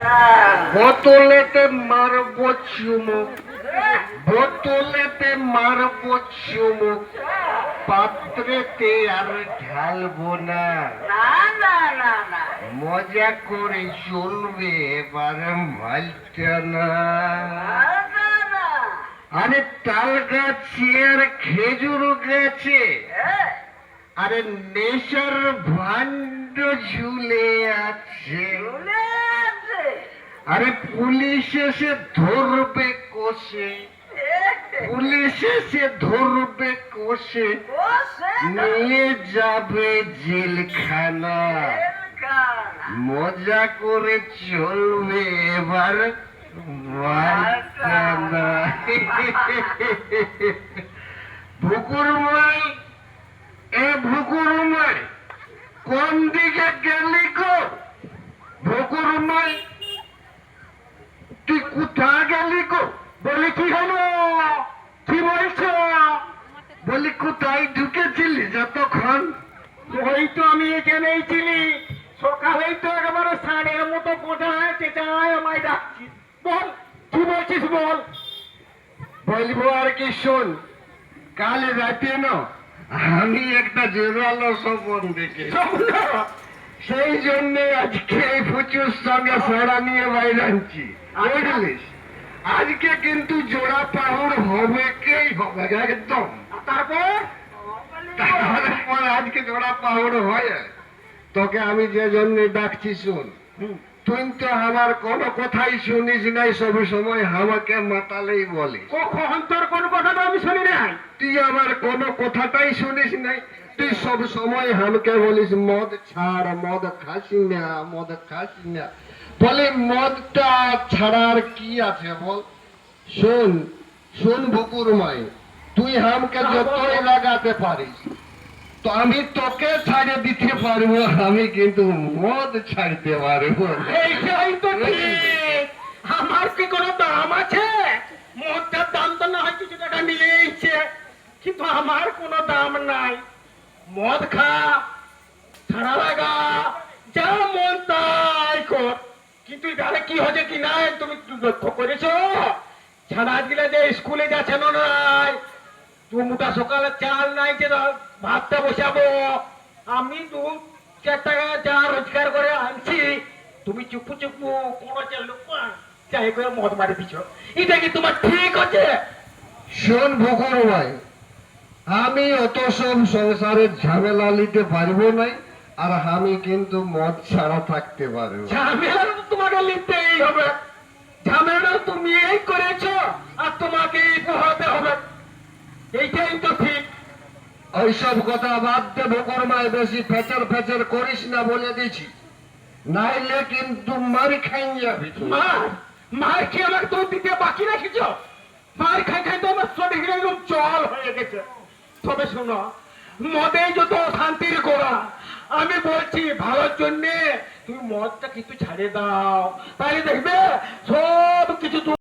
বোতলেতে মারবো চুমুক, বোতলেতে মারবো চুমুক, পাত্রেতে আর ঢালবো না। মজা করে চলবে এবারে মালটা না। আরে তাল গাছে আর খেজুর গাছে, আরে নেশার ভান্ড ঝুলে আছে। আরে পুলিশ এসে ধরবে কষে, পুলিশ এসে ধরবে কষে, নিয়ে যাবে জেলখানা। মজা করে চলবে এবার মালখানা। ভুকুরমাই, এ ভুকুরমাই, কোন দিকে গেলি গো? ভুকুরমাই, তুই কোথায় গেলি গো? বলি কি হলো, কি বলছো? বলি কোথায় ঢুকেছিলি যতক্ষণ? ওই তো আমি এখানেই ছিলি, সকালেই তো একেবারে সাড়ের মতো কোথায় চেঁচায় আমায় ডাকছি। বল কি বলছিস বল। বলবো আর কি, শোন, কাল রাতে না আমি একটা জোরালো স্বপ্ন দেখি, সেই জন্য আজকে এই প্রচুর সঙ্গে সেরা নিয়ে বাইরে আনছি, বুঝলিস? আজকে কিন্তু জোড়া পাহুড় হবে, কেই হবে একদম। তারপর তারপর আজকে জোড়া পাহুড় হয়। তোকে আমি যে জন্য ডাকছি, শোন, তুই তো আমার কোনো কথাই শুনিস নাই, সব সময় আমাকে মাতালেই বলিস। কখন তোর কোন কথাটা আমি শুনি নাই? তুই আমার কোনো কথাটাই শুনিস নাই, তুই সব সময় আমাকে বলিস মদ ছাড়, মদ খাসি না, মদ খাসি না। বলে মদটা ছাড়ার কি আছে বল? শোন শোন বুকুরমাই, তুই আমাকে যতই লাগাতে পারিস, তো আমি তোকে ছাড়ে দিতে পারবো, আমি কিন্তু মদ ছাড়তে পারবো না। এইটাই তো ঠিক। আমার কি কোনো দাম আছে? মদটার দাম তো না হয় কিছু টাকা নিয়েছে, কিন্তু আমার কোনো দাম নাই। মদ খা, ছাড়া লাগা, যা মন তাই কর, কিন্তু এখানে কি হচ্ছে কি নাই তুমি লক্ষ্য করেছো? ছাড়া দিলে যে স্কুলে যাচ্ছে না নাই, দু মুঠা সকালে চাল নাই যে ভাতটা বসাবো, আমি 2-4 টাকা যা রোজগার করে আনছি, তুমি চুপু চুপু কোনো লোক চাই করে মদ মারি দিচ্ছ। এটা কি তোমার ঠিক আছে? শোন বুকুরমাই, আমি অত সব সংসারের ঝামেলা নিতে পারবো নাই, আর আমি কিন্তু মদ ছাড়া থাকতে পারবো। ঝামেলা তো তোমাকে নিতেই হবে, ঝামেলা তুমি এই করেছো আর তোমাকে পোহাতে হবে, এইটাই তো ঠিক। ওইসব কথা বাদ দে বুকুরমাই, বেশি ফেচার ফেচার করিস না বলে দিছি, নাইলে কিন্তু মারি খাই যাবি তুই। মার মার খেয়ে আমাকে তো দিতে বাকি রেখেছ। মার খাই খাই তো আমার শরীর একদম জল হয়ে গেছে। তবে শোনো, মদে যত শান্তির গোড়া, আমি বলছি ভালোর জন্যে তুমি মদটা কিছু ছাড়ে দাও, তাহলে দেখবে সব কিছু